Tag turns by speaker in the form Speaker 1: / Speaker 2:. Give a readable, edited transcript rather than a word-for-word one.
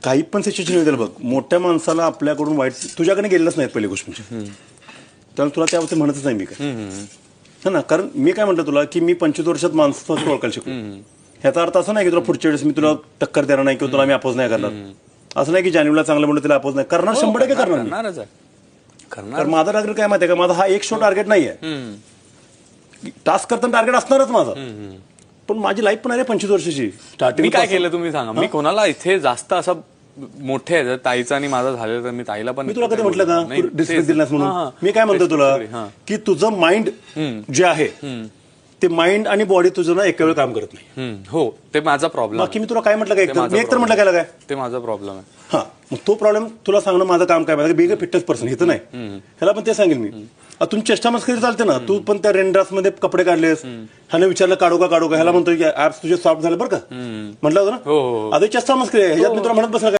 Speaker 1: काही पण सिच्युएशन येईल बघ, मोठ्या माणसाला आपल्याकडून वाईट तुझ्याकडे गेलेलंच नाहीत पहिली गोष्ट म्हणजे, त्यामुळे तुला त्याबद्दल म्हणतच नाही मी काय है ना. कारण मी काय म्हणतो तुला की मी 25 वर्षात माणसाचं ओळखायला शिकलो. ह्याचा अर्थ असं नाही की तुला पुढच्या वेळेस मी तुला टक्कर देणार नाही किंवा तुला मी अपोज नाही करणार. असं नाही की जान्हवीला चांगलं म्हणून तिला अपोज नाही करणार, 100% करणार मी. कारण माझा टार्गेट काय माहिती आहे का, माझा हा एक शो टार्गेट नाहीये. टास्क करताना टार्गेट असणारच माझं, पण माझी लाईफ पण आहे 25 वर्षाची. स्टार्टिंग
Speaker 2: मी काय केलं तुम्ही सांगा. मी कोणाला इथे जास्त असं मोठे आहे, ताईचा आणि माझा झालेला तर मी ताईला पण.
Speaker 1: मी तुला कधी म्हटलं का डिस्ट्रिक्ट दिलास म्हणून. मी काय म्हणतो तुला की तुझं माइंड जे आहे ते माइंड आणि बॉडी तुझं ना एका वेळ काम करत नाही.
Speaker 2: हो, ते माझा प्रॉब्लेम.
Speaker 1: बाकी मी तुला काय म्हटलं काय, मी एकतर म्हटलं काय
Speaker 2: ते माझा प्रॉब्लेम आहे.
Speaker 1: हा, मग तो प्रॉब्लेम तुला सांगणं माझं काम काय माहिती, बिग फिटनेस पर्सन इथं नाही. ह्याला पण ते सांगेल मी. तुम्ही चेष्टा मस्करी चालते ना, तू पण त्या रेनड्रास मध्ये कपडे काढलेस, ह्याने विचारलं काढू का, ह्याला म्हणतोय की ऍप्स तुझे सॉफ्ट झाले बरं का, म्हटलं होतं ना. आता चेष्टा मस्करी आहे, ह्याच्यात मी तुला म्हणत बसला